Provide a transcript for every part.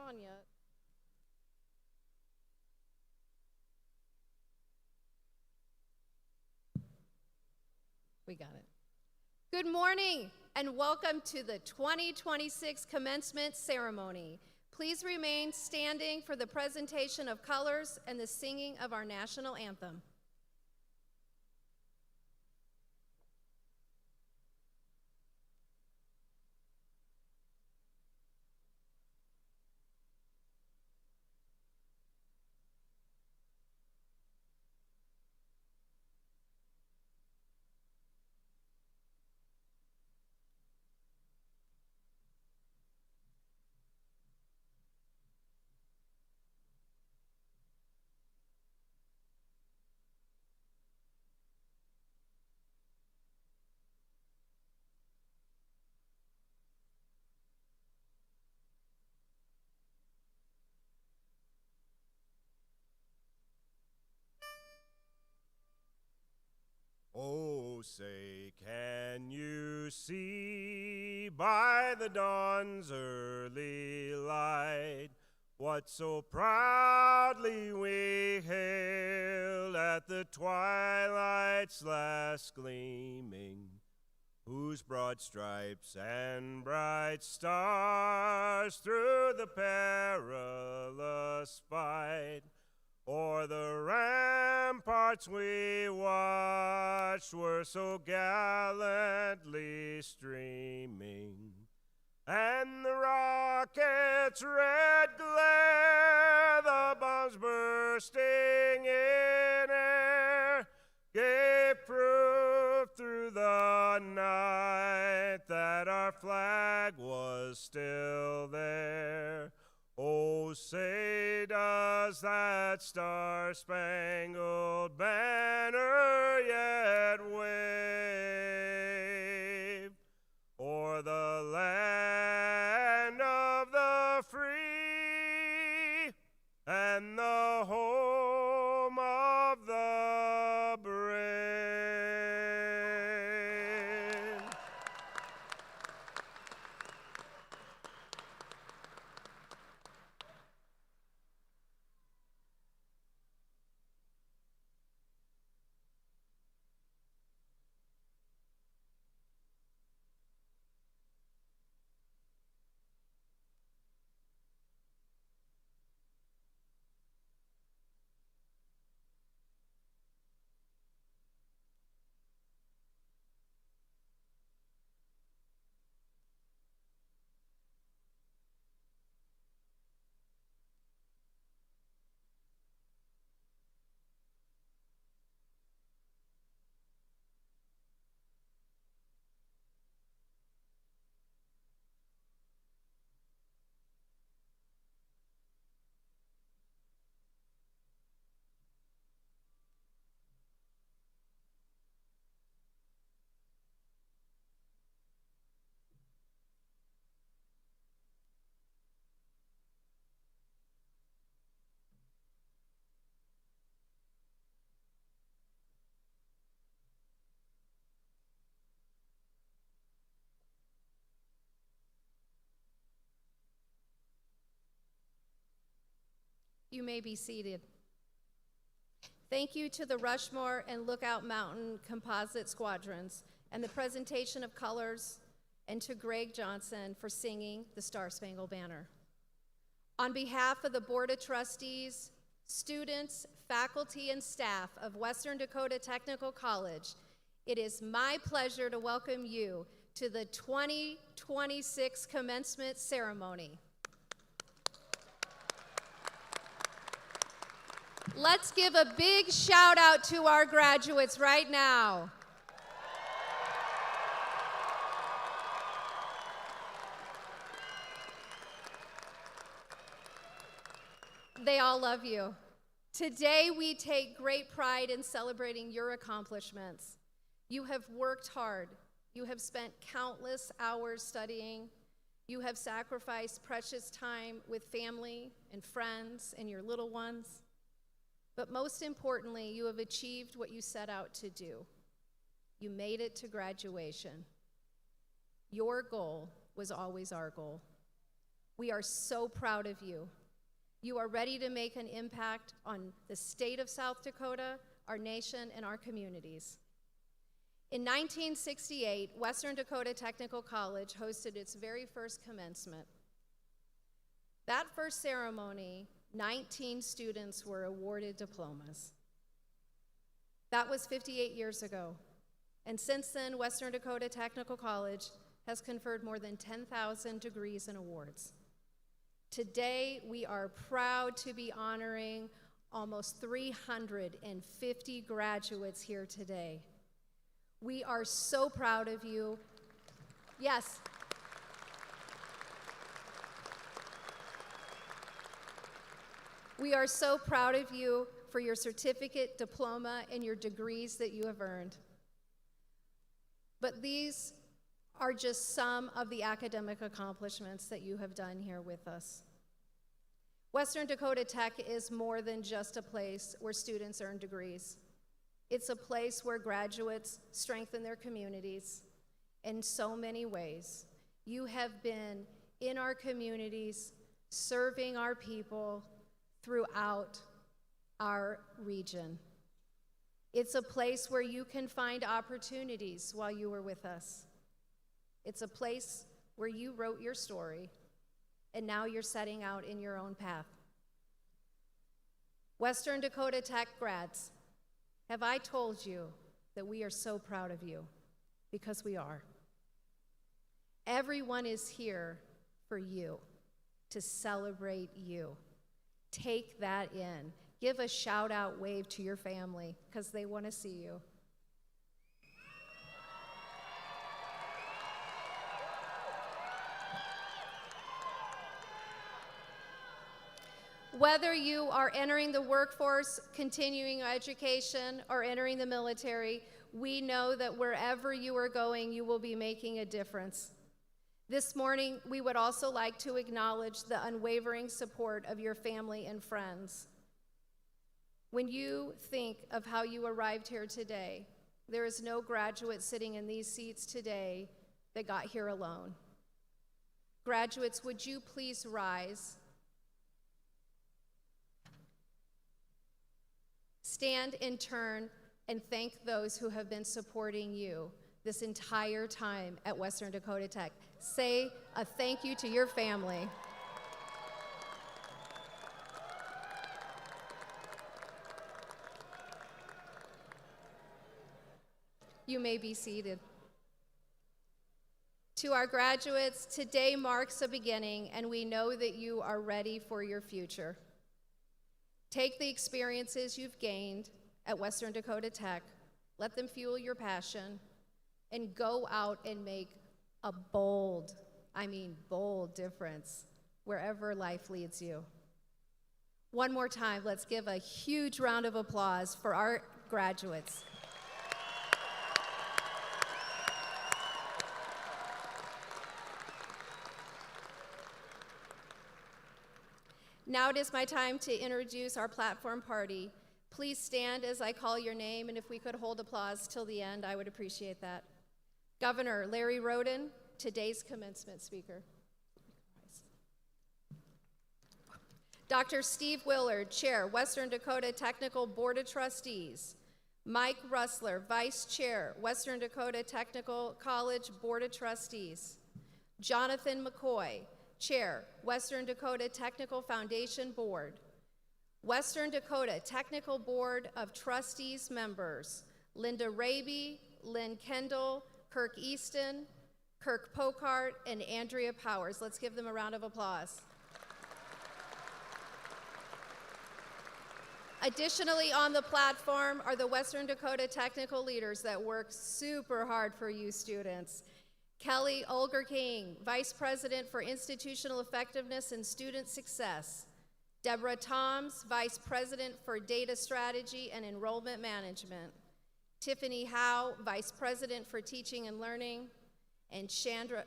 on yet. We got it. Good morning and welcome to the 2026 Commencement Ceremony. Please remain standing for the presentation of colors and the singing of our national anthem. Oh, say, can you see by the dawn's early light what so proudly we hailed at the twilight's last gleaming, whose broad stripes and bright stars through the perilous fight o'er the ramparts we watched were so gallantly streaming, and the rocket's red glare, the bombs bursting in air, gave proof through the night that our flag was still there. Oh, say does that star-spangled banner yet wave o'er the land of the free and the home of the brave? You may be seated. Thank you to the Rushmore and Lookout Mountain Composite Squadrons and the presentation of colors, and to Greg Johnson for singing the Star-Spangled Banner. On behalf of the Board of Trustees, students, faculty, and staff of Western Dakota Technical College, it is my pleasure to welcome you to the 2026 Commencement Ceremony. Let's give a big shout out to our graduates right now. They all love you. Today we take great pride in celebrating your accomplishments. You have worked hard. You have spent countless hours studying. You have sacrificed precious time with family and friends and your little ones. But most importantly, you have achieved what you set out to do. You made it to graduation. Your goal was always our goal. We are so proud of you. You are ready to make an impact on the state of South Dakota, our nation, and our communities. In 1968, Western Dakota Technical College hosted its very first commencement. That first ceremony, 19 students were awarded diplomas. That was 58 years ago. And since then, Western Dakota Technical College has conferred more than 10,000 degrees and awards. Today, we are proud to be honoring almost 350 graduates here today. We are so proud of you. Yes. We are so proud of you for your certificate, diploma, and your degrees that you have earned. But these are just some of the academic accomplishments that you have done here with us. Western Dakota Tech is more than just a place where students earn degrees. It's a place where graduates strengthen their communities in so many ways. You have been in our communities, serving our people throughout our region. It's a place where you can find opportunities while you were with us. It's a place where you wrote your story, and now you're setting out in your own path. Western Dakota Tech grads, have I told you that we are so proud of you? Because we are. Everyone is here for you, to celebrate you. Take that in. Give a shout out wave to your family, because they want to see you. Whether you are entering the workforce, continuing education, or entering the military, we know that wherever you are going, you will be making a difference. This morning, we would also like to acknowledge the unwavering support of your family and friends. When you think of how you arrived here today, there is no graduate sitting in these seats today that got here alone. Graduates, would you please rise? Stand in turn and thank those who have been supporting you this entire time at Western Dakota Tech. Say a thank you to your family. You may be seated. To our graduates, today marks a beginning, and we know that you are ready for your future. Take the experiences you've gained at Western Dakota Tech, let them fuel your passion, and go out and make a bold, I mean bold difference wherever life leads you. One more time, let's give a huge round of applause for our graduates. Now it is my time to introduce our platform party. Please stand as I call your name, and if we could hold applause till the end, I would appreciate that. Governor Larry Roden, today's commencement speaker. Dr. Steve Willard, Chair, Western Dakota Technical Board of Trustees. Mike Russler, Vice Chair, Western Dakota Technical College Board of Trustees. Jonathan McCoy, Chair, Western Dakota Technical Foundation Board. Western Dakota Technical Board of Trustees members, Linda Raby, Lynn Kendall, Kirk Easton, Kirk Pokart, and Andrea Powers. Let's give them a round of applause. Additionally, on the platform are the Western Dakota technical leaders that work super hard for you students. Kelly Olger King, Vice President for Institutional Effectiveness and Student Success. Deborah Toms, Vice President for Data Strategy and Enrollment Management. Tiffany Howe, Vice President for Teaching and Learning. And Chandra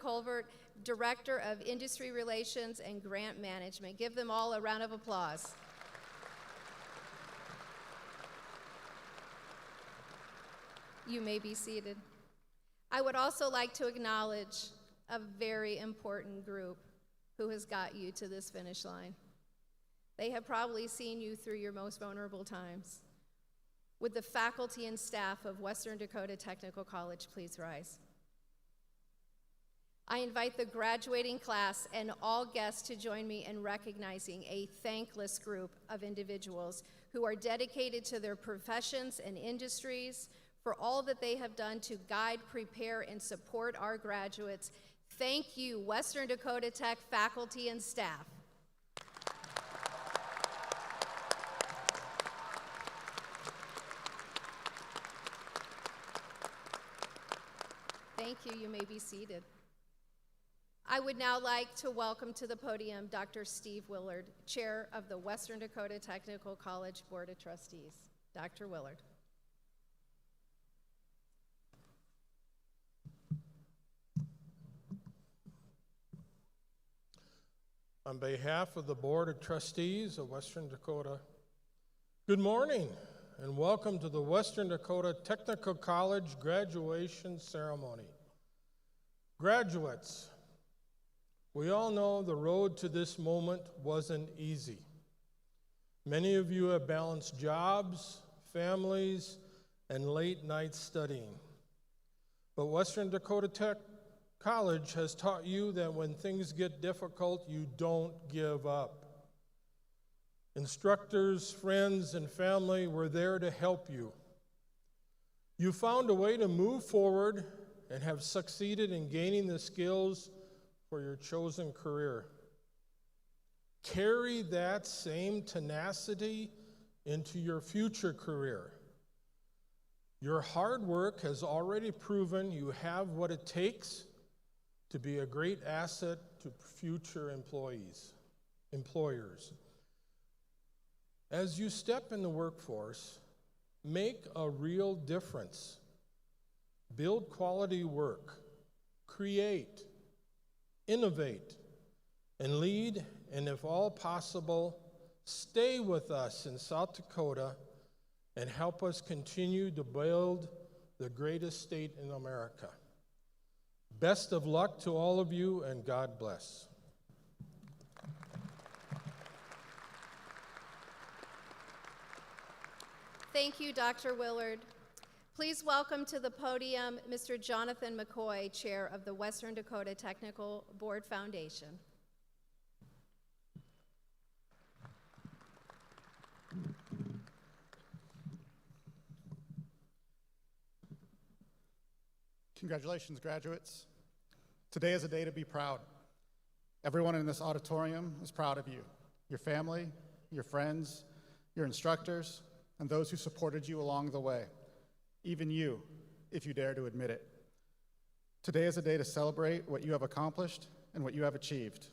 Colvert, Director of Industry Relations and Grant Management. Give them all a round of applause. You may be seated. I would also like to acknowledge a very important group who has got you to this finish line. They have probably seen you through your most vulnerable times. Would the faculty and staff of Western Dakota Technical College please rise? I invite the graduating class and all guests to join me in recognizing a thankless group of individuals who are dedicated to their professions and industries for all that they have done to guide, prepare, and support our graduates. Thank you, Western Dakota Tech faculty and staff. Thank you. You may be seated. I would now like to welcome to the podium Dr. Steve Willard, Chair of the Western Dakota Technical College Board of Trustees. Dr. Willard. On behalf of the Board of Trustees of Western Dakota, good morning and welcome to the Western Dakota Technical College graduation ceremony. Graduates, we all know the road to this moment wasn't easy. Many of you have balanced jobs, families, and late night studying. But Western Dakota Tech College has taught you that when things get difficult, you don't give up. Instructors, friends, and family were there to help you. You found a way to move forward and have succeeded in gaining the skills for your chosen career. Carry that same tenacity into your future career. Your hard work has already proven you have what it takes to be a great asset to future employers. As you step in the workforce, make a real difference. Build quality work, create, innovate, and lead, and if all possible, stay with us in South Dakota and help us continue to build the greatest state in America. Best of luck to all of you, and God bless. Thank you, Dr. Willard. Please welcome to the podium Mr. Jonathan McCoy, Chair of the Western Dakota Technical Board Foundation. Congratulations, graduates. Today is a day to be proud. Everyone in this auditorium is proud of you, your family, your friends, your instructors, and those who supported you along the way. Even you, if you dare to admit it. Today is a day to celebrate what you have accomplished and what you have achieved.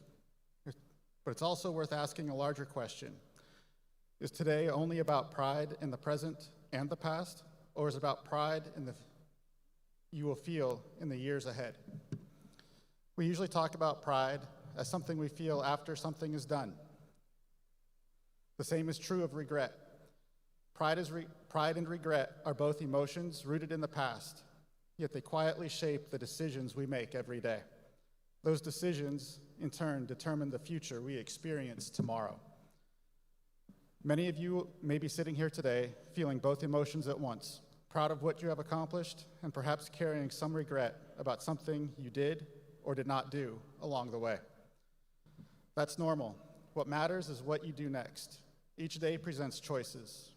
But it's also worth asking a larger question. Is today only about pride in the present and the past, or is it about pride in the you will feel in the years ahead? We usually talk about pride as something we feel after something is done. The same is true of regret. Pride and regret are both emotions rooted in the past, yet they quietly shape the decisions we make every day. Those decisions, in turn, determine the future we experience tomorrow. Many of you may be sitting here today feeling both emotions at once, proud of what you have accomplished and perhaps carrying some regret about something you did or did not do along the way. That's normal. What matters is what you do next. Each day presents choices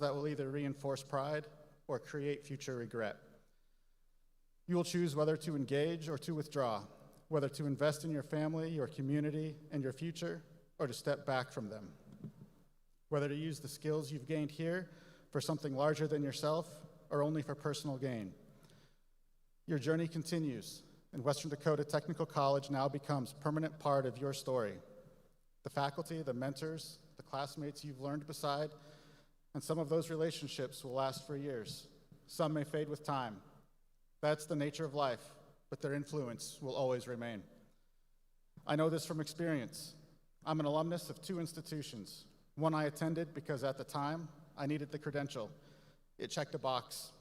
that will either reinforce pride or create future regret. You will choose whether to engage or to withdraw, whether to invest in your family, your community, and your future, or to step back from them. Whether to use the skills you've gained here for something larger than yourself or only for personal gain. Your journey continues, and Western Dakota Technical College now becomes a permanent part of your story. The faculty, the mentors, the classmates you've learned beside, and some of those relationships will last for years. Some may fade with time. That's the nature of life, but their influence will always remain. I know this from experience. I'm an alumnus of 2 institutions. One I attended because at the time, I needed the credential. It checked a box.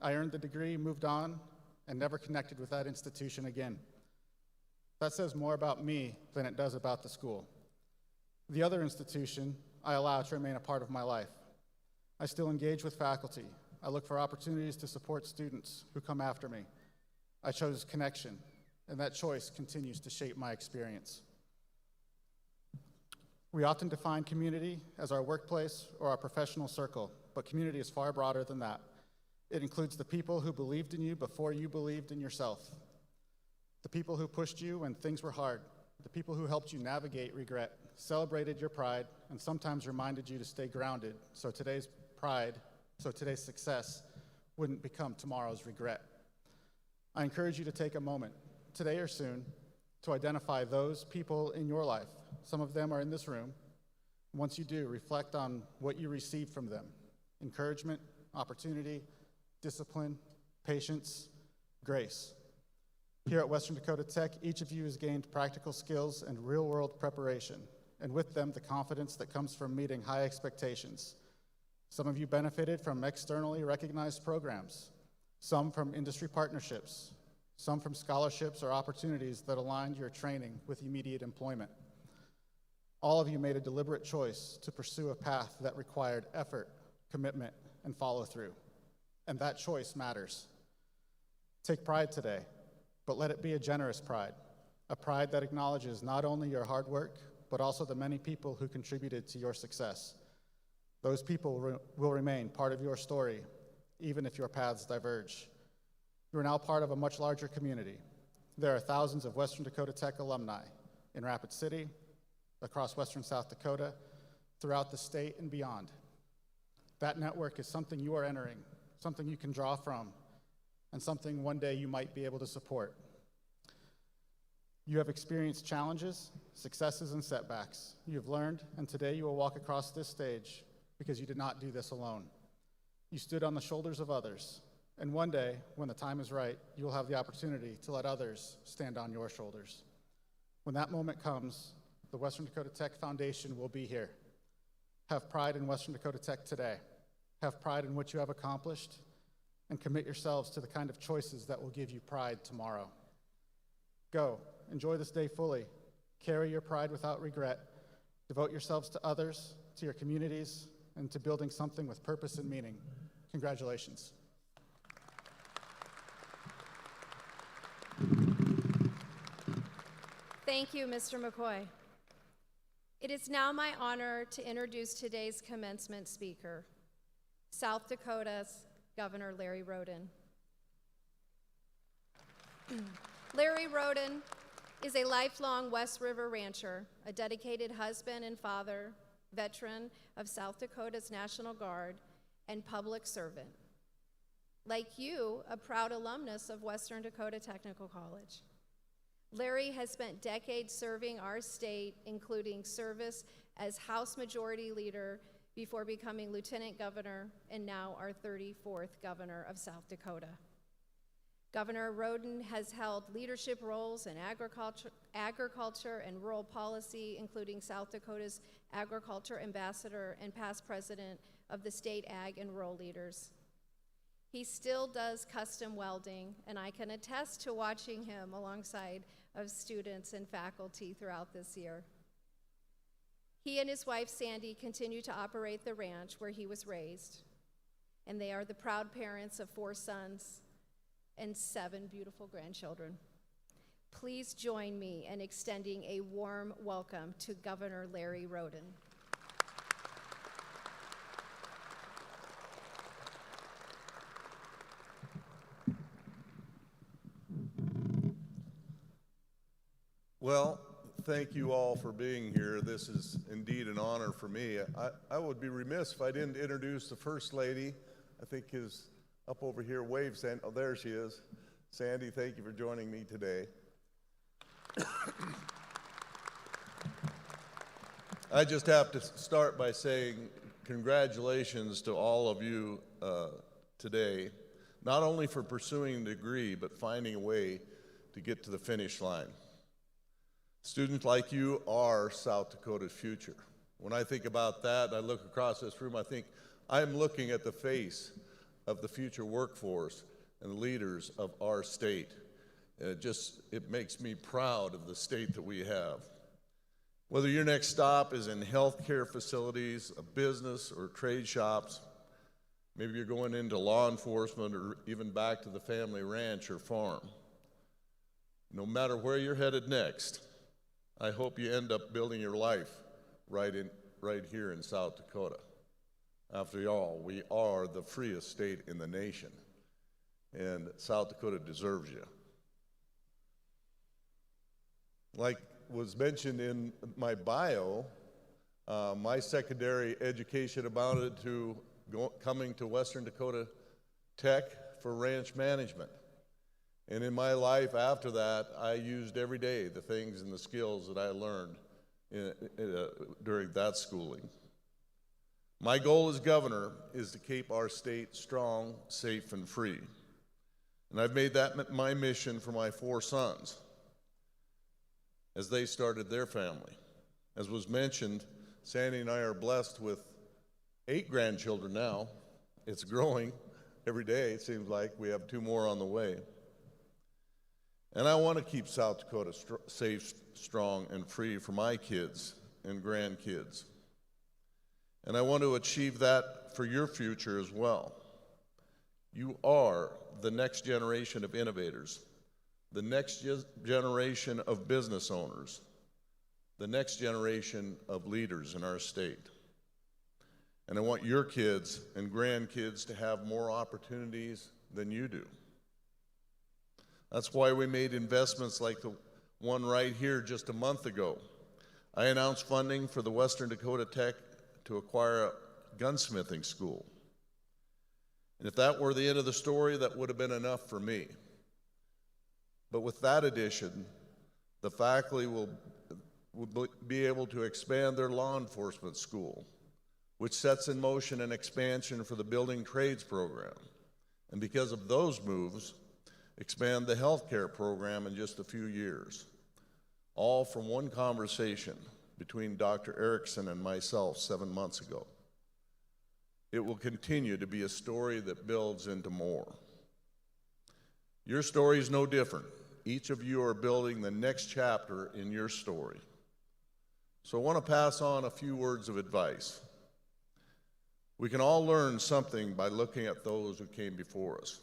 I earned the degree, moved on, and never connected with that institution again. That says more about me than it does about the school. The other institution I allow to remain a part of my life. I still engage with faculty. I look for opportunities to support students who come after me. I chose connection, and that choice continues to shape my experience. We often define community as our workplace or our professional circle, but community is far broader than that. It includes the people who believed in you before you believed in yourself, the people who pushed you when things were hard, the people who helped you navigate regret, celebrated your pride, and sometimes reminded you to stay grounded so today's success wouldn't become tomorrow's regret. I encourage you to take a moment, today or soon, to identify those people in your life. Some of them are in this room. Once you do, reflect on what you received from them: encouragement, opportunity, discipline, patience, grace. Here at Western Dakota Tech, each of you has gained practical skills and real-world preparation, and with them, the confidence that comes from meeting high expectations. Some of you benefited from externally recognized programs, some from industry partnerships, some from scholarships or opportunities that aligned your training with immediate employment. All of you made a deliberate choice to pursue a path that required effort, commitment, and follow-through, and that choice matters. Take pride today, but let it be a generous pride, a pride that acknowledges not only your hard work, but also the many people who contributed to your success. Those people will remain part of your story, even if your paths diverge. You are now part of a much larger community. There are thousands of Western Dakota Tech alumni in Rapid City, across Western South Dakota, throughout the state and beyond. That network is something you are entering, something you can draw from, and something one day you might be able to support. You have experienced challenges, successes, and setbacks. You have learned, and today you will walk across this stage because you did not do this alone. You stood on the shoulders of others, and one day, when the time is right, you will have the opportunity to let others stand on your shoulders. When that moment comes, the Western Dakota Tech Foundation will be here. Have pride in Western Dakota Tech today. Have pride in what you have accomplished, and commit yourselves to the kind of choices that will give you pride tomorrow. Go, enjoy this day fully. Carry your pride without regret. Devote yourselves to others, to your communities, and to building something with purpose and meaning. Congratulations. Thank you, Mr. McCoy. It is now my honor to introduce today's commencement speaker, South Dakota's Governor Larry Roden. Larry Roden is a lifelong West River rancher, a dedicated husband and father, veteran of South Dakota's National Guard, and public servant. Like you, a proud alumnus of Western Dakota Technical College. Larry has spent decades serving our state, including service as House Majority Leader before becoming Lieutenant Governor and now our 34th Governor of South Dakota. Governor Roden has held leadership roles in agriculture and rural policy, including South Dakota's Agriculture Ambassador and past president of the State Ag and Rural Leaders. He still does custom welding, and I can attest to watching him alongside of students and faculty throughout this year. He and his wife, Sandy, continue to operate the ranch where he was raised, and they are the proud parents of 4 sons and 7 beautiful grandchildren. Please join me in extending a warm welcome to Governor Larry Roden. Well, thank you all for being here. This is indeed an honor for me. I would be remiss if I didn't introduce the First Lady. I think is up over here, wave, Sandy. Oh, there she is. Sandy, thank you for joining me today. I just have to start by saying congratulations to all of you today, not only for pursuing a degree, but finding a way to get to the finish line. Students like you are South Dakota's future. When I think about that, I look across this room, I think I'm looking at the face of the future workforce and leaders of our state. It makes me proud of the state that we have. Whether your next stop is in healthcare facilities, a business, or trade shops, maybe you're going into law enforcement or even back to the family ranch or farm. No matter where you're headed next, I hope you end up building your life right here in South Dakota. After all, we are the freest state in the nation, and South Dakota deserves you. Like was mentioned in my bio, my secondary education amounted to coming to Western Dakota Tech for ranch management. And in my life after that, I used every day the things and the skills that I learned during that schooling. My goal as governor is to keep our state strong, safe, and free. And I've made that my mission for my 4 sons as they started their family. As was mentioned, Sandy and I are blessed with 8 grandchildren now. It's growing every day. It seems like we have 2 more on the way. And I want to keep South Dakota safe, strong, and free for my kids and grandkids. And I want to achieve that for your future as well. You are the next generation of innovators, the next generation of business owners, the next generation of leaders in our state. And I want your kids and grandkids to have more opportunities than you do. That's why we made investments like the one right here just a month ago. I announced funding for the Western Dakota Tech to acquire a gunsmithing school. And if that were the end of the story, that would have been enough for me. But with that addition, the faculty will be able to expand their law enforcement school, which sets in motion an expansion for the building trades program. And because of those moves, expand the healthcare program in just a few years, all from one conversation between Dr. Erickson and myself 7 months ago. It will continue to be a story that builds into more. Your story is no different. Each of you are building the next chapter in your story. So I want to pass on a few words of advice. We can all learn something by looking at those who came before us.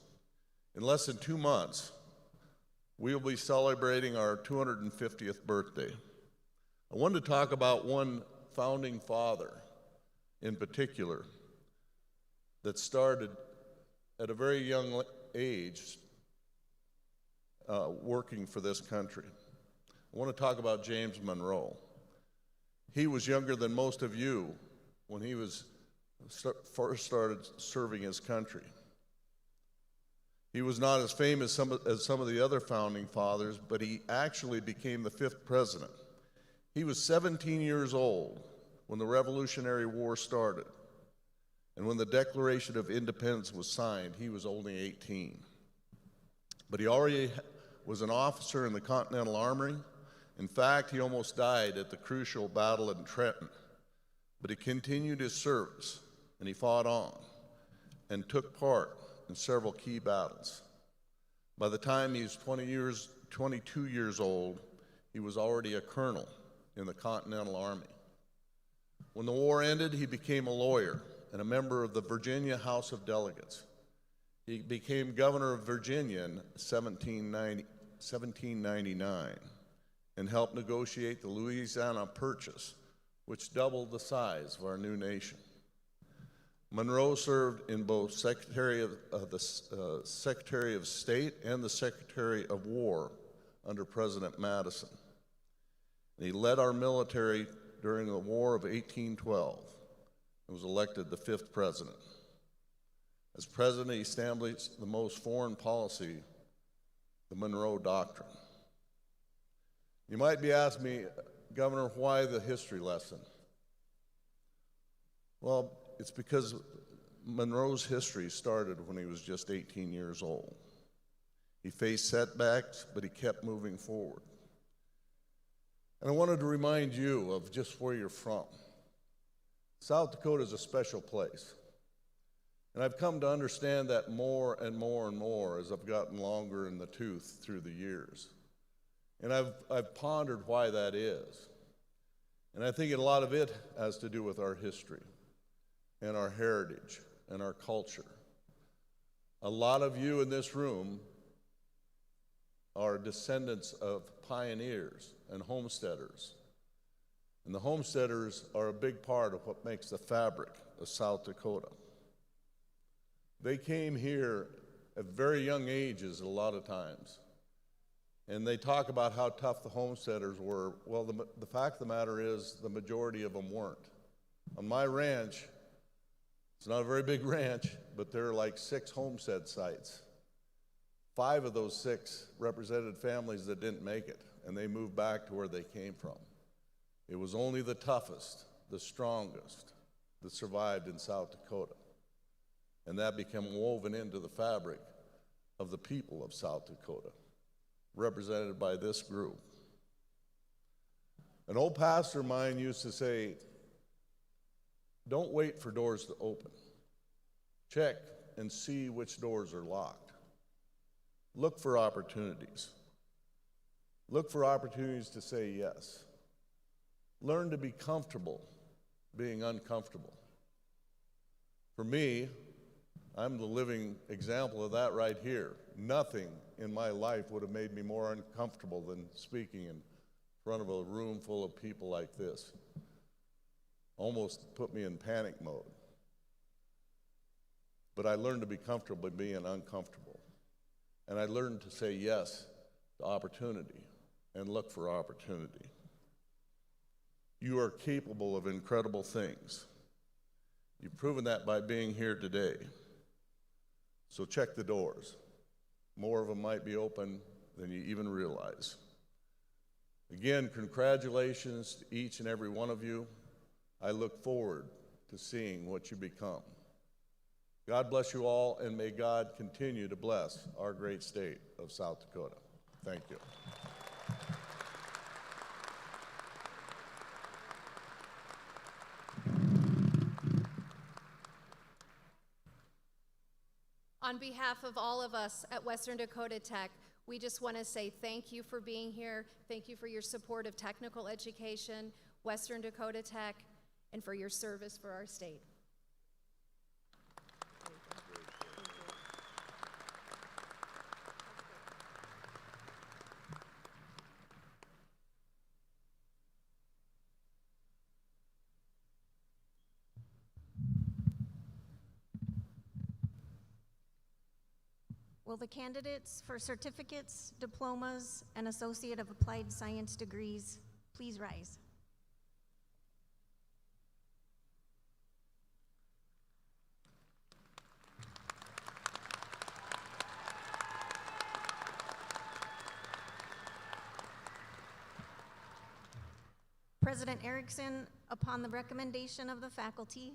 In less than 2 months, we will be celebrating our 250th birthday. I wanted to talk about one founding father in particular that started at a very young age working for this country. I want to talk about James Monroe. He was younger than most of you when he first started serving his country. He was not as famous as some of the other founding fathers, but he actually became the 5th president. He was 17 years old when the Revolutionary War started. And when the Declaration of Independence was signed, he was only 18. But he already was an officer in the Continental Army. In fact, he almost died at the crucial battle in Trenton. But he continued his service, and he fought on and took part in several key battles. By the time he was 22 years old, he was already a colonel in the Continental Army. When the war ended, he became a lawyer and a member of the Virginia House of Delegates. He became governor of Virginia in 1799 and helped negotiate the Louisiana Purchase, which doubled the size of our new nation. Monroe served in both Secretary of State and the Secretary of War under President Madison. And he led our military during the War of 1812 and was elected the 5th president. As president, he established the most foreign policy, the Monroe Doctrine. You might be asking me, Governor, why the history lesson? Well, it's because Monroe's history started when he was just 18 years old. He faced setbacks, but he kept moving forward. And I wanted to remind you of just where you're from. South Dakota is a special place. And I've come to understand that more and more and more as I've gotten longer in the tooth through the years. And I've pondered why that is. And I think a lot of it has to do with our history and our heritage and our culture. A lot of you in this room are descendants of pioneers and homesteaders. And the homesteaders are a big part of what makes the fabric of South Dakota. They came here at very young ages a lot of times. And they talk about how tough the homesteaders were. Well, the fact of the matter is the majority of them weren't. On my ranch, it's not a very big ranch, but there are like 6 homestead sites. 5 of those 6 represented families that didn't make it, and they moved back to where they came from. It was only the toughest, the strongest, that survived in South Dakota. And that became woven into the fabric of the people of South Dakota, represented by this group. An old pastor of mine used to say, don't wait for doors to open. Check and see which doors are locked. Look for opportunities. Look for opportunities to say yes. Learn to be comfortable being uncomfortable. For me, I'm the living example of that right here. Nothing in my life would have made me more uncomfortable than speaking in front of a room full of people like this. Almost put me in panic mode. But I learned to be comfortable being uncomfortable. And I learned to say yes to opportunity and look for opportunity. You are capable of incredible things. You've proven that by being here today. So check the doors. More of them might be open than you even realize. Again, congratulations to each and every one of you. I look forward to seeing what you become. God bless you all, and may God continue to bless our great state of South Dakota. Thank you. On behalf of all of us at Western Dakota Tech, we just want to say thank you for being here. Thank you for your support of technical education, Western Dakota Tech, and for your service for our state. Will the candidates for certificates, diplomas, and Associate of Applied Science degrees please rise? President Erickson, upon the recommendation of the faculty,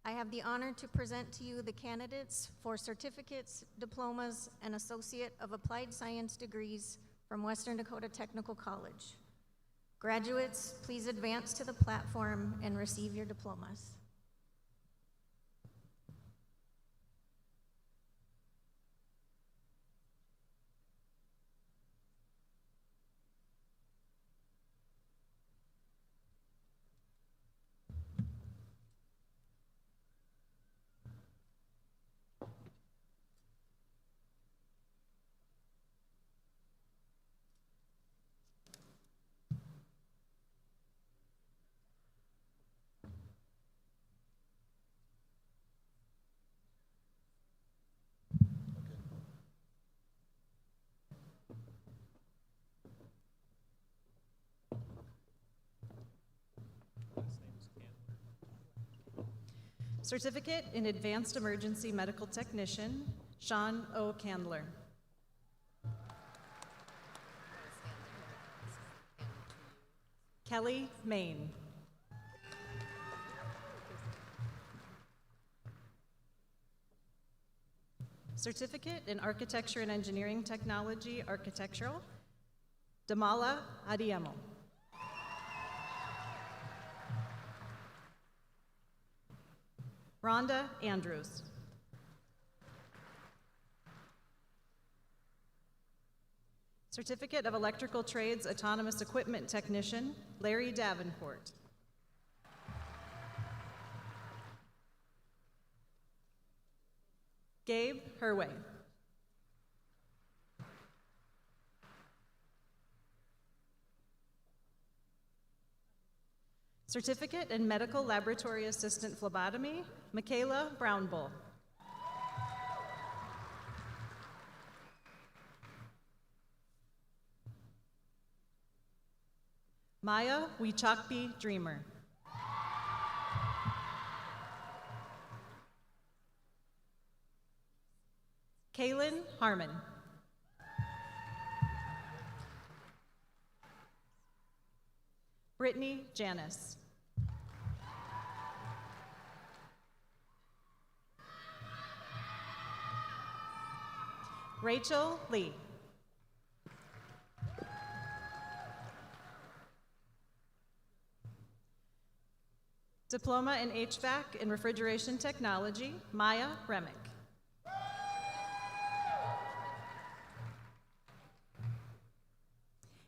I have the honor to present to you the candidates for certificates, diplomas, and Associate of Applied Science degrees from Western Dakota Technical College. Graduates, please advance to the platform and receive your diplomas. Certificate in Advanced Emergency Medical Technician, Sean O. Candler. Kelly Main. Certificate in Architecture and Engineering Technology, Architectural, Damala Adiemo. Rhonda Andrews. Certificate of Electrical Trades Autonomous Equipment Technician, Larry Davenport. Gabe Herway. Certificate in Medical Laboratory Assistant Phlebotomy, Michaela Brownbull. Maya Wichakpi Dreamer. Kaylin Harmon. Brittany Janis. Rachel Lee. Diploma in HVAC and Refrigeration Technology, Maya Remick.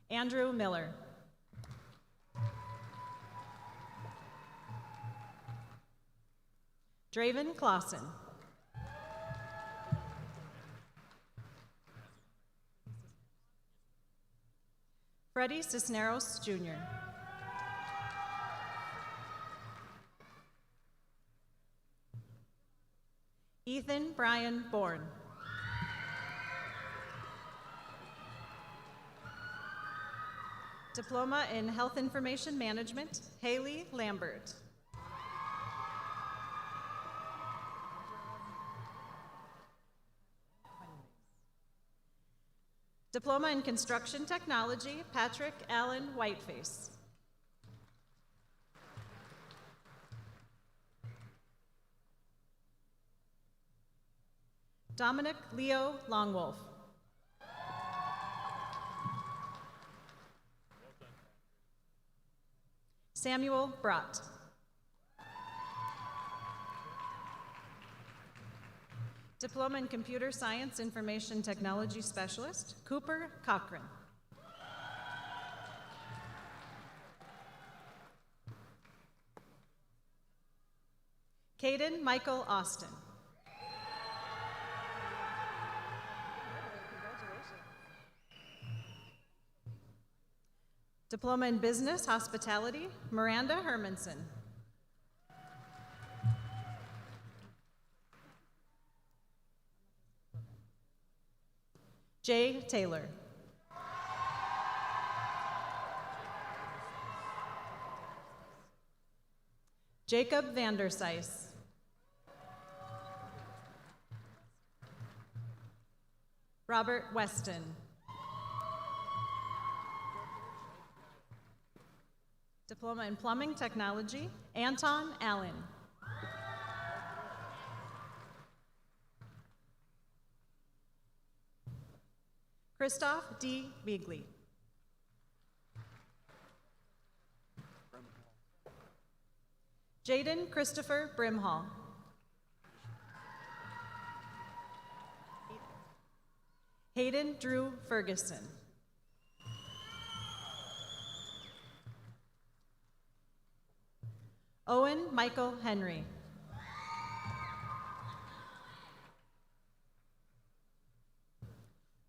Andrew Miller. Draven Clausen. Freddie Cisneros, Jr. Ethan Brian Bourne. Diploma in Health Information Management, Haley Lambert. Diploma in Construction Technology, Patrick Allen Whiteface. Dominic Leo Longwolf. Samuel Brott. Diploma in Computer Science Information Technology Specialist, Cooper Cochran. Caden Michael Austin. Diploma in Business Hospitality, Miranda Hermanson. Jay Taylor. Jacob Vanderseis. Robert Weston. Diploma in Plumbing Technology, Anton Allen. Christoph D. Beagley. Jaden Christopher Brimhall. Hayden Drew Ferguson. Owen Michael Henry.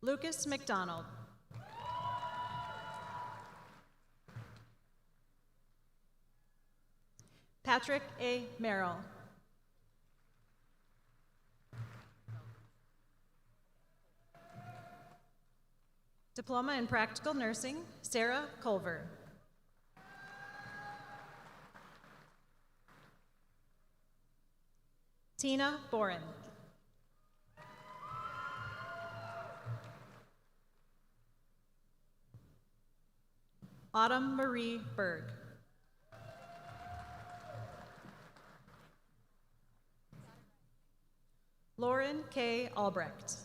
Lucas McDonald. Patrick A. Merrill. Diploma in Practical Nursing, Sarah Culver. Tina Boren. Autumn Marie Berg. Lauren K. Albrecht.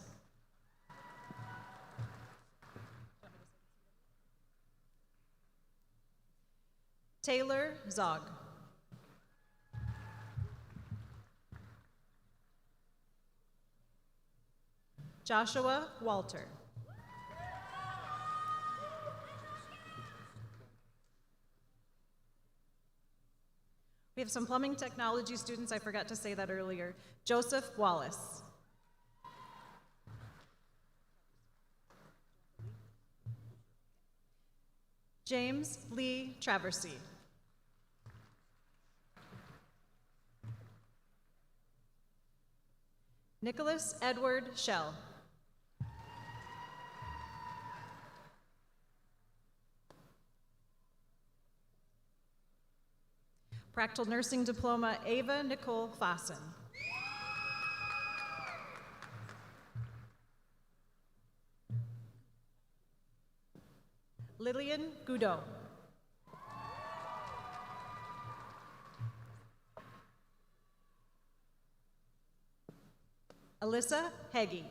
Taylor Zog. Joshua Walter. have some plumbing technology students. I forgot to say that earlier. Joseph Wallace. James Lee Traversey. Nicholas Edward Schell. Practical Nursing Diploma, Ava Nicole Fossen. Lillian Goudot. Alyssa Heggie.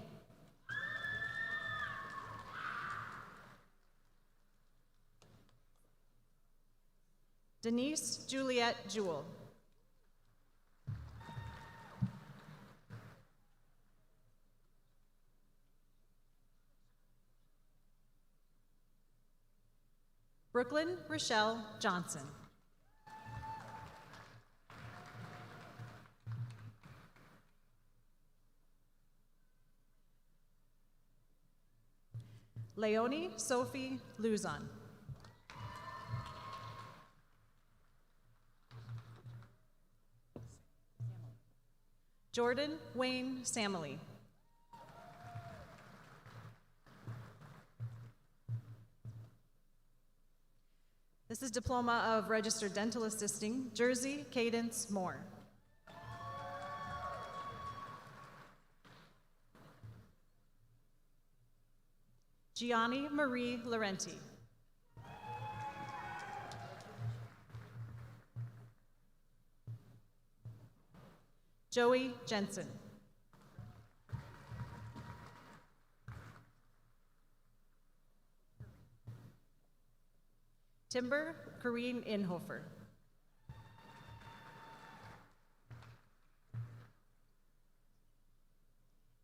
Denise Juliet Jewell. Brooklyn Rochelle Johnson. Leonie Sophie Luzon. Jordan Wayne Samley. This is Diploma of Registered Dental Assisting, Jersey Cadence Moore. Gianni Marie Laurenti. Joey Jensen. Timber Corrine Inhofer.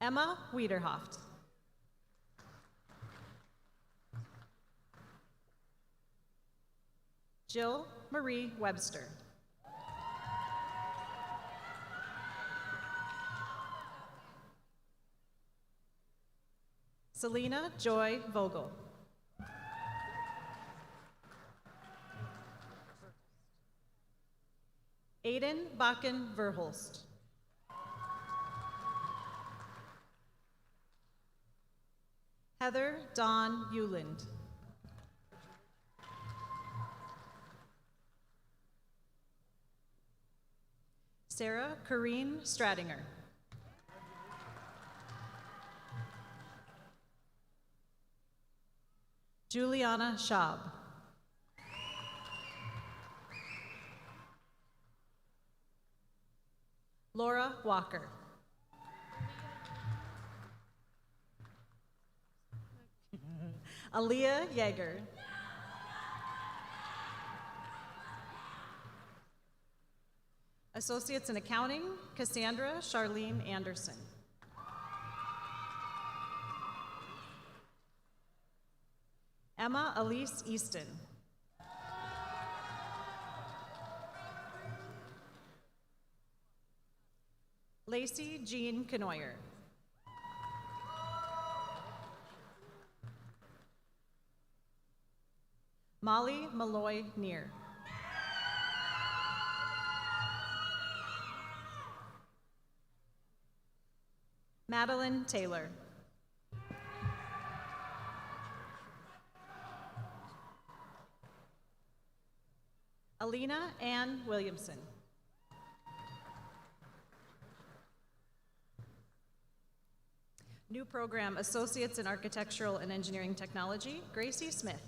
Emma Wiederhoft. Jill Marie Webster. Selena Joy Vogel. Aiden Bakken Verhulst. Heather Dawn Euland. Sarah Corrine Stradinger. Juliana Schaub. Laura Walker. Aaliyah Yeager. Associates in Accounting, Cassandra Charlene Anderson. Emma Elise Easton. Lacey Jean Canoyer. Molly Malloy Neer. Madeline Taylor. Alina Ann Williamson. New program, Associates in Architectural and Engineering Technology, Gracie Smith.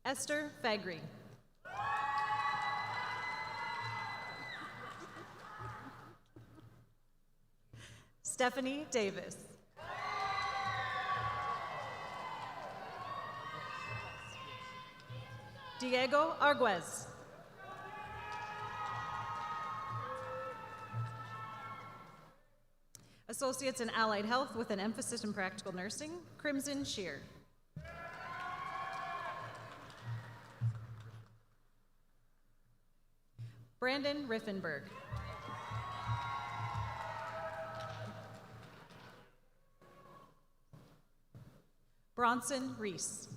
Esther Fagri. Stephanie Davis. Diego Arguez. Associates in Allied Health with an emphasis in practical nursing, Crimson Shear. Brandon Riffenberg. Bronson Reese.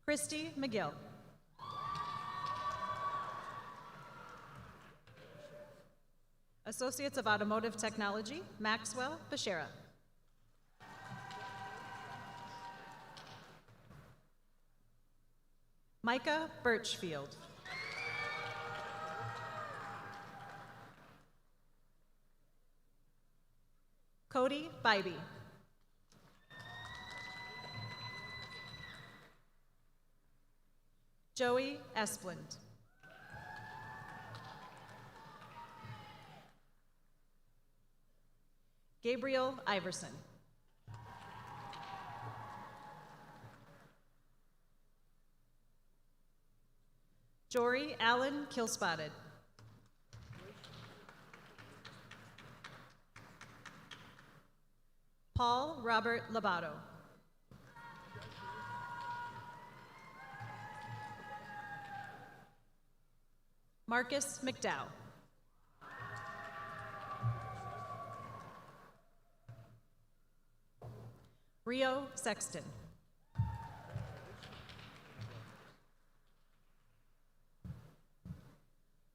Christy McGill. Associates of Automotive Technology, Maxwell Bashera. Micah Birchfield. Cody Bybee. Joey Esplund. Gabriel Iverson. Jory Allen Kilspotted. Paul Robert Labato. Marcus McDowell. Rio Sexton.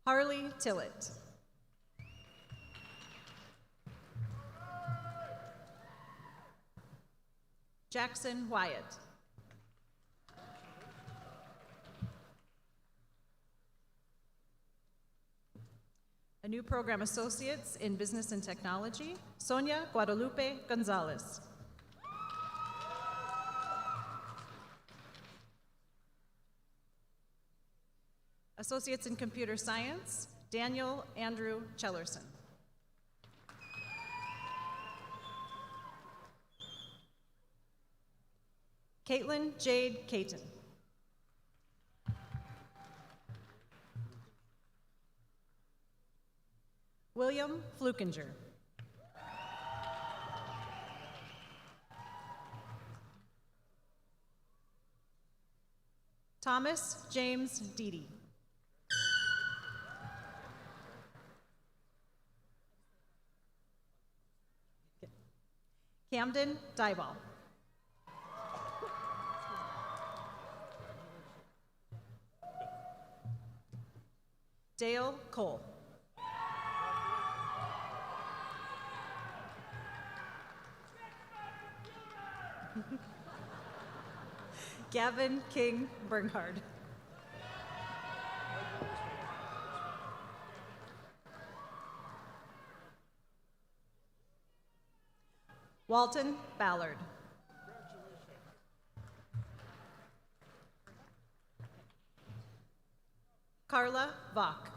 Harley Tillett. Jackson Wyatt. A new program associates in business and technology, Sonia Guadalupe Gonzalez. Associates in computer science, Daniel Andrew Chellerson. Caitlin Jade Caton. William Flukinger. Thomas James Deedy. Camden Dyball. Dale Cole. Gavin King Bernhard. Walton Ballard. Carla Vach.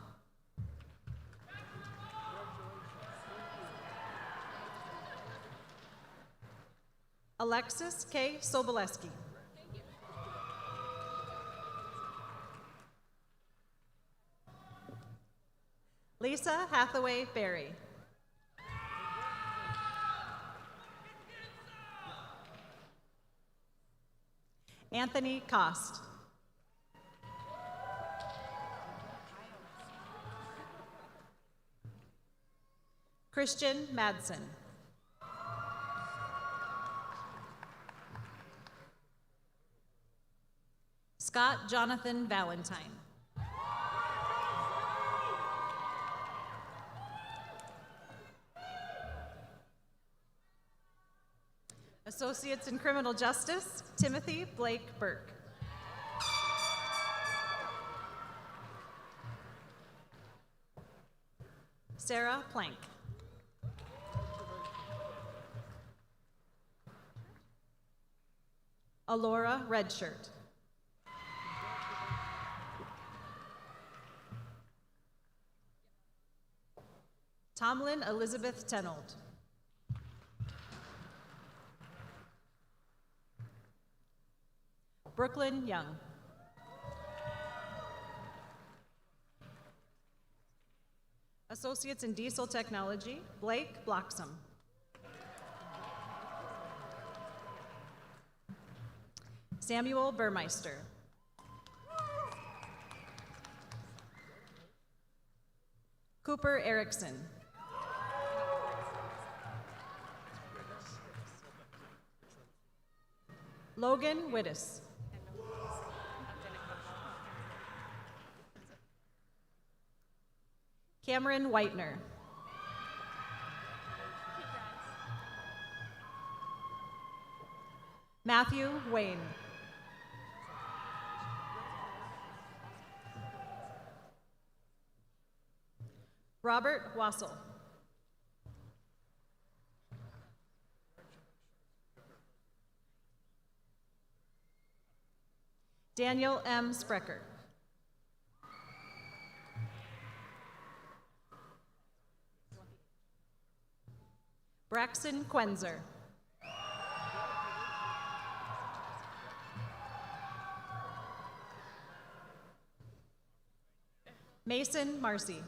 Alexis K. Soboleski. Lisa Hathaway Berry. Anthony Cost. Christian Madsen. Scott Jonathan Valentine. Associates in Criminal Justice, Timothy Blake Burke. Sarah Plank. Alora Redshirt. Tomlin Elizabeth Tenold. Brooklyn Young. Associates in Diesel Technology, Blake Bloxham. Samuel Burmeister. Cooper Erickson. Logan Wittes. Cameron Whitener. Matthew Wayne. Robert Wassel. Daniel M. Sprecher. Braxton Quenzer. Mason Marcy.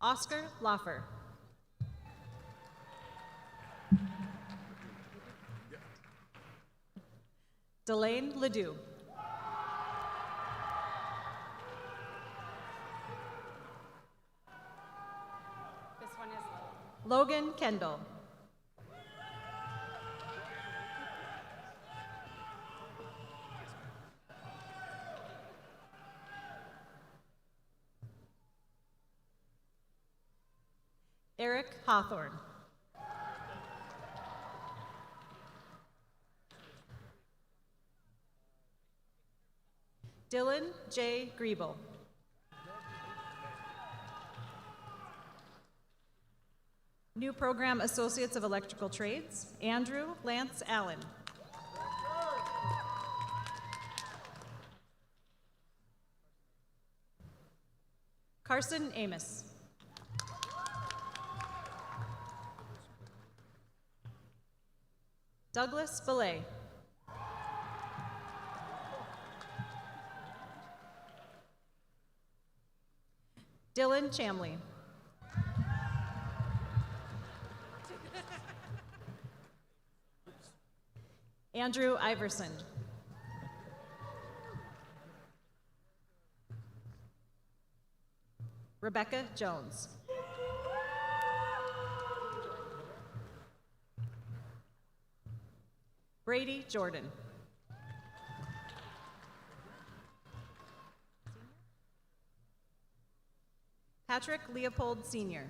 Oscar Loffer. Delane Ledoux. This one is Logan Kendall. Eric Hawthorne. Dylan J. Griebel. New Program Associates of Electrical Trades, Andrew Lance Allen. Carson Amos. Douglas Belay. Dylan Chamley. Andrew Iverson. Rebecca Jones. Brady Jordan. Patrick Leopold Sr.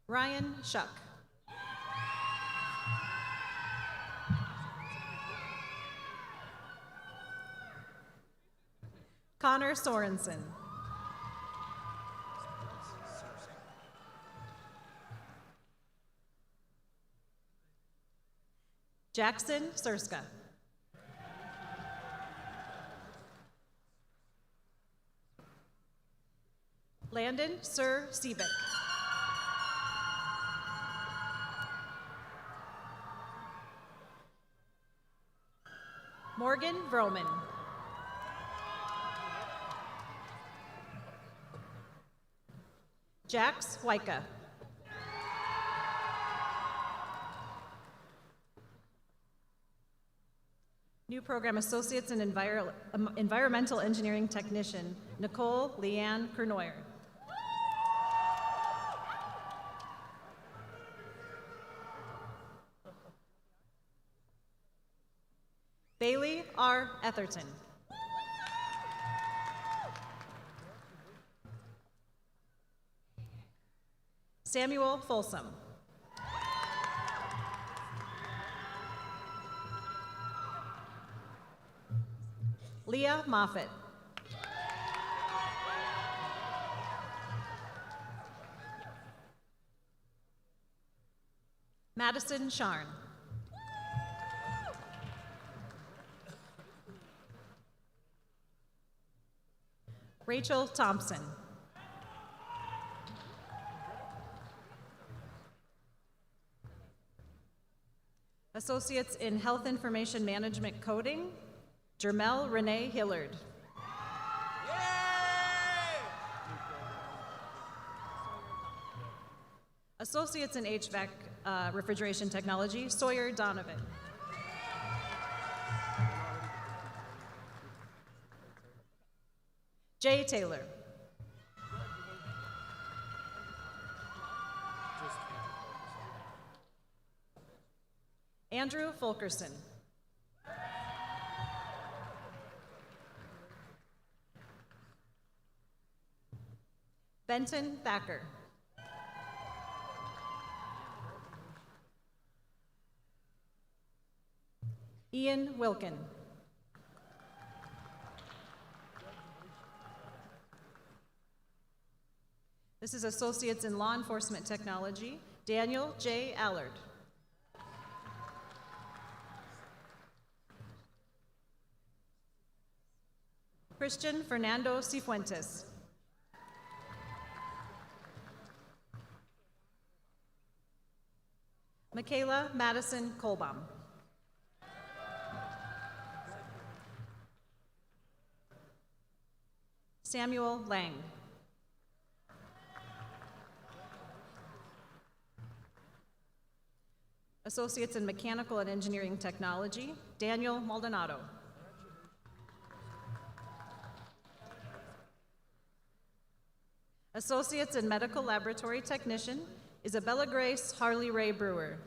Ryan Shuck. Connor Sorensen. Jackson Surska. Landon Sir Seabeck. Morgan Vroman. Jax Wyka. New Program Associates in Environmental Engineering Technician, Nicole Leanne Kernoyer. Bailey R. Etherton. Samuel Folsom. Leah Moffitt. Madison Sharn. Rachel Thompson. Associates in Health Information Management Coding, Jermel Renee Hillard. Associates in HVAC Refrigeration Technology, Sawyer Donovan. Jay Taylor. Andrew Fulkerson. Benton Thacker. Ian Wilkin. This is Associates in Law Enforcement Technology, Daniel J. Allard. Christian Fernando Cifuentes. Michaela Madison Kolbaum. Samuel Lang. Associates in Mechanical and Engineering Technology, Daniel Maldonado. Associates in Medical Laboratory Technician, Isabella Grace Harley Ray Brewer.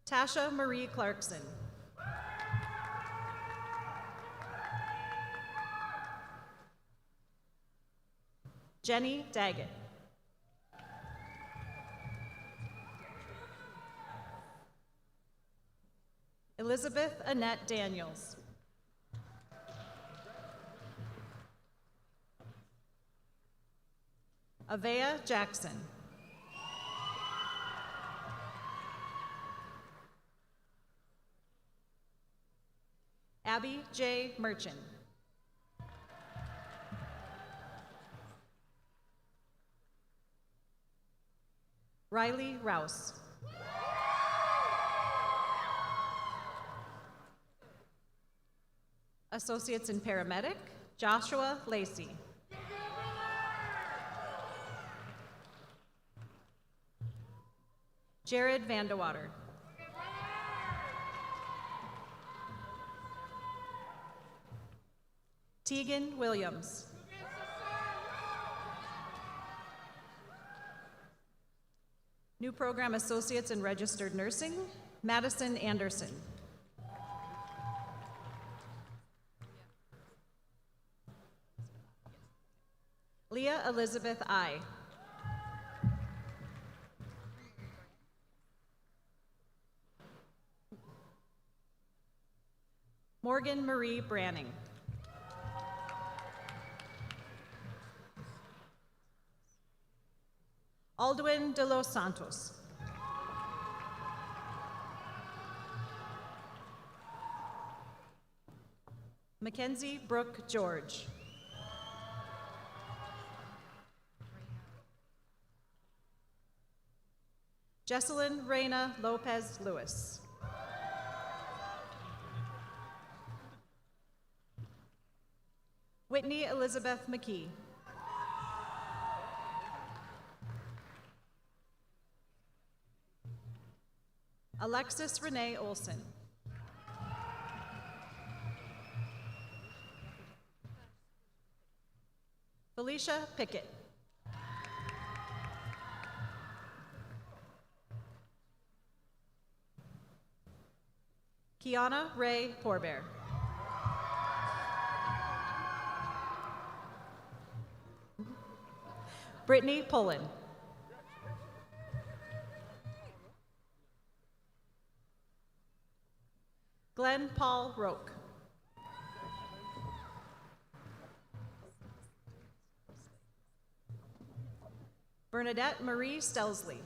Tasha Marie Clarkson. Jenny Daggett. Elizabeth Annette Daniels. Avea Jackson. Abby J. Merchant. Riley Rouse. Associates in Paramedic, Joshua Lacey. Jared Vandewater. Tegan Williams. New Program Associates in Registered Nursing, Madison Anderson. Leah Elizabeth I. Morgan Marie Branning. Aldwin de los Santos. Mackenzie Brooke George. Jesselyn Reyna Lopez Lewis. Whitney Elizabeth McKee. Alexis Renee Olson. Felicia Pickett. Kiana Ray Porbear. Brittany Pullen. Glenn Paul Roque. Bernadette Marie Stelsley.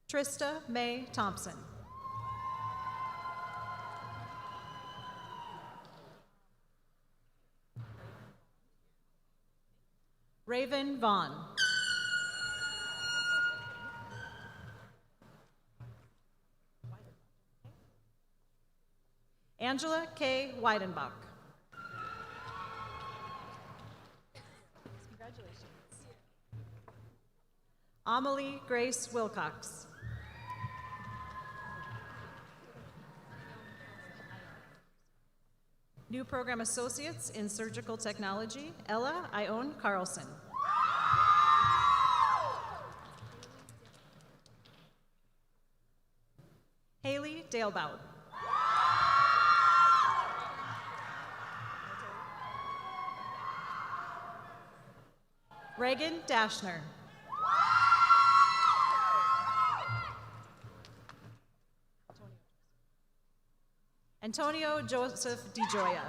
Trista Mae Thompson. Raven Vaughn. Angela K. Weidenbach. Amelie Grace Wilcox. New Program Associates in Surgical Technology, Ella Ione Carlson. Haley Dalebaut. Reagan Dashner. Antonio Joseph DeGioia.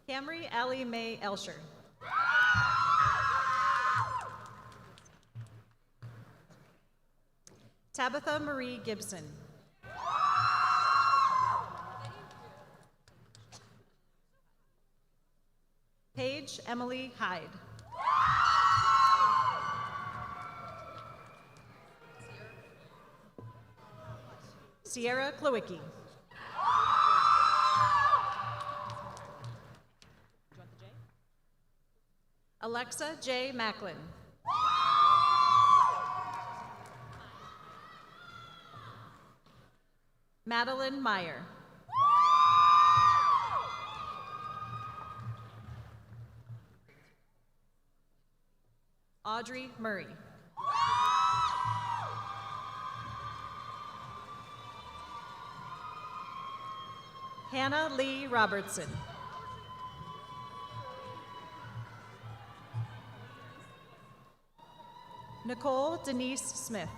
Camry Allie Mae Elsher. Tabitha Marie Gibson. Paige Emily Hyde. Sierra Klewicki. Alexa J. Macklin. Madeline Meyer. Audrey Murray. Hannah Lee Robertson. Nicole Denise Smith.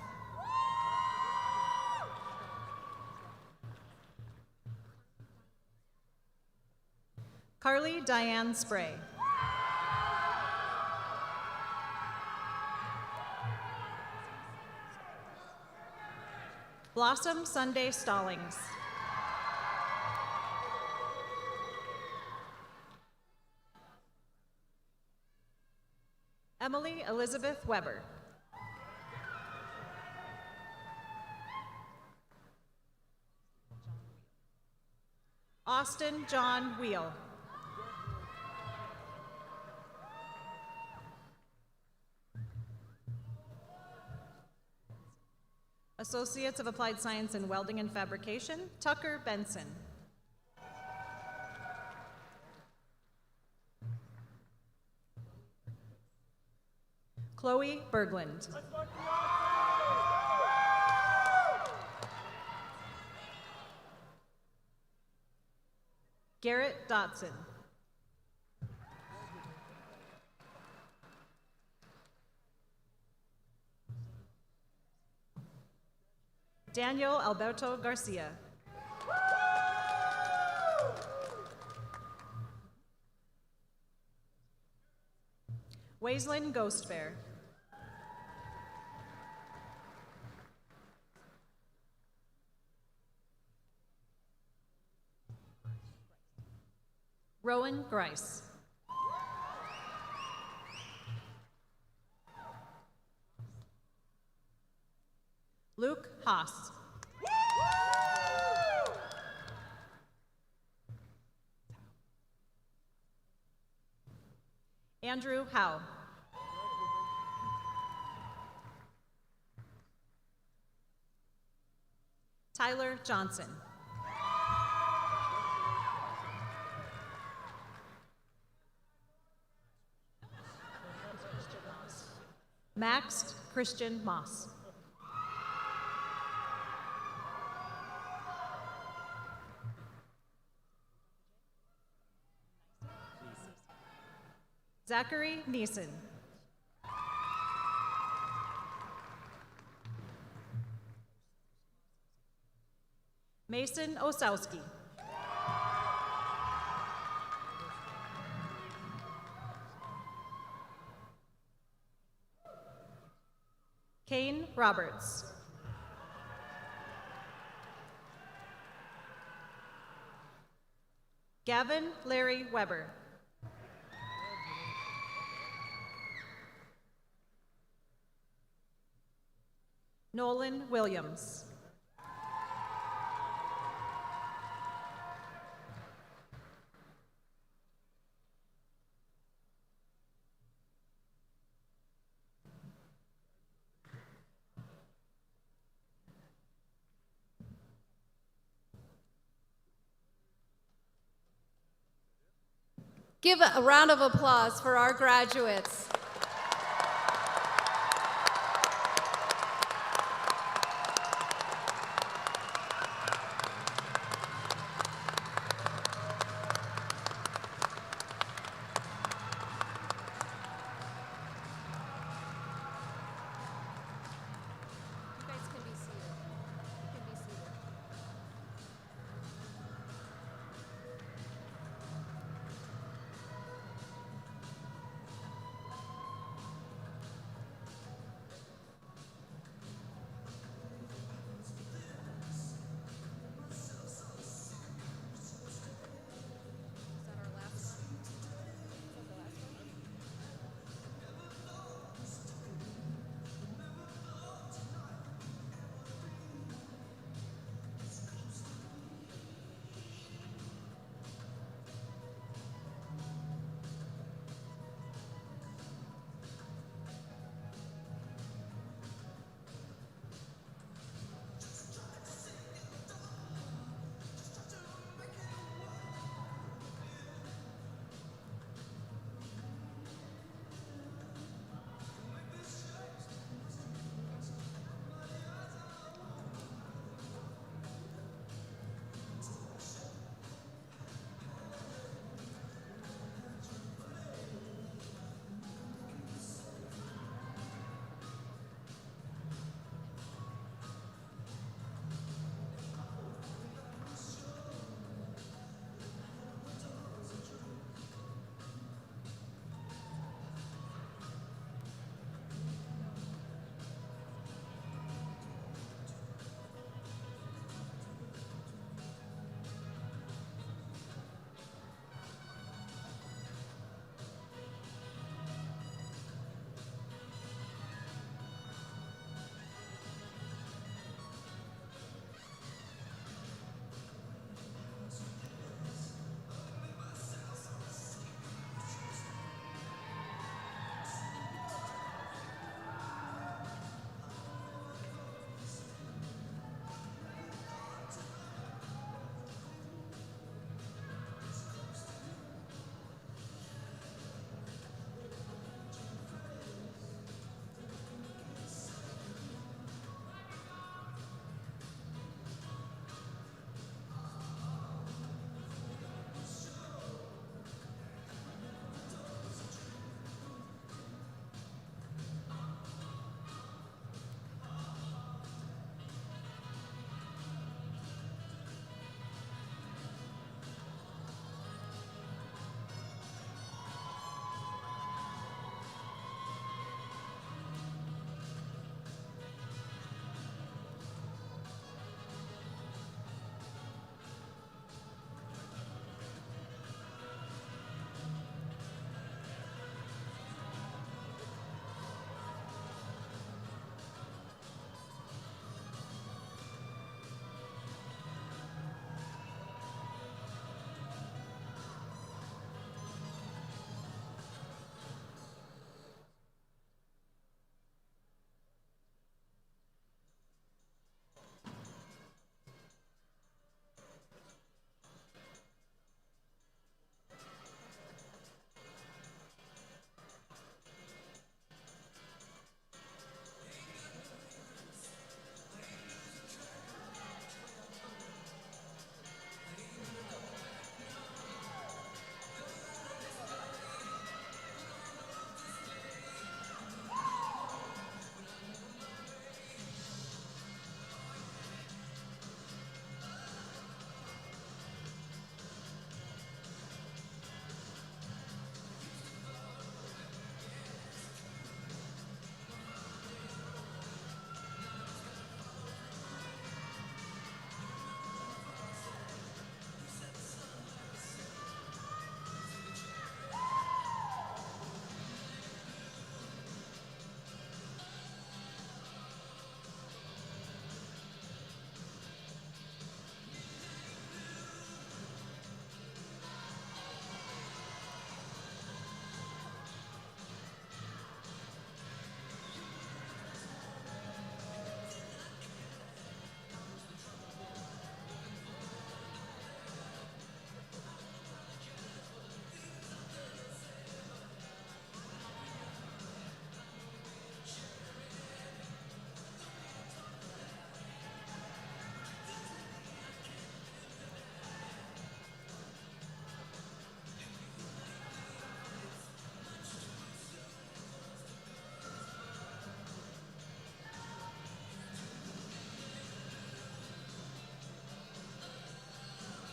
Carly Diane Spray. Blossom Sunday Stallings. Emily Elizabeth Weber. Austin John Wheel. Associates of Applied Science in Welding and Fabrication, Tucker Benson. Chloe Berglund. Garrett Dotson. Daniel Alberto Garcia. Waislin Ghostbear. Rowan Grice. Luke Haas. Andrew Howe. Tyler Johnson. Max Christian Moss. Zachary Neeson. Mason Osowski. Kane Roberts. Gavin Larry Weber. Nolan Williams. Give a round of applause for our graduates. You guys can be seated. You can be seated.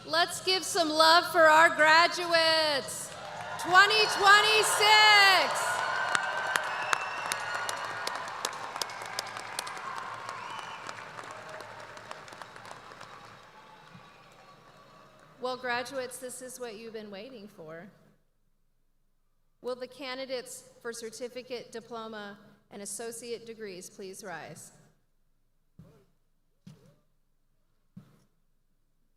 Let's give some love for our graduates. 2026. Well, graduates, this is what you've been waiting for. Will the candidates for certificate, diploma, and associate degrees please rise?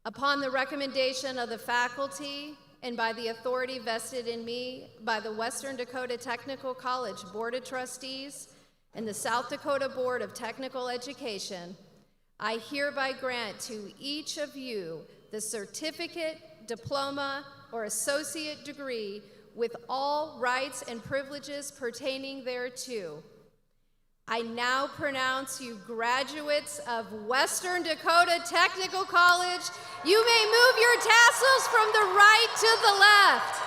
Upon the recommendation of the faculty and by the authority vested in me by the Western Dakota Technical College Board of Trustees and the South Dakota Board of Technical Education, I hereby grant to each of you the certificate, diploma, or associate degree with all rights and privileges pertaining thereto. I now pronounce you graduates of Western Dakota Technical College. You may move your tassels from the right to the left.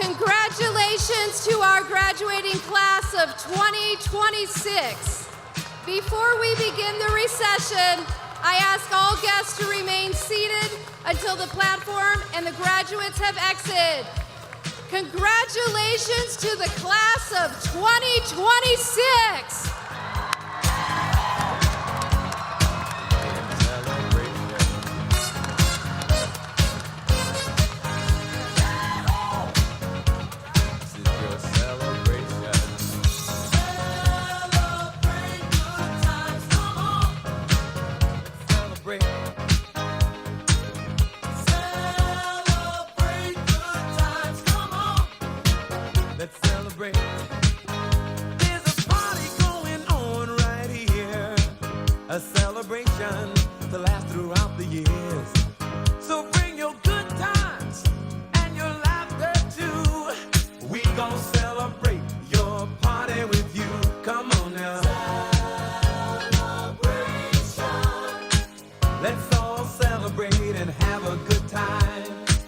Congratulations to our graduating class of 2026. Before we begin the recession, I ask all guests to remain seated until the platform and the graduates have exited. Congratulations to the class of 2026. Let's celebrate. There's a party going on right here, a celebration to last throughout the years. So bring your good times and your laughter too. We gon'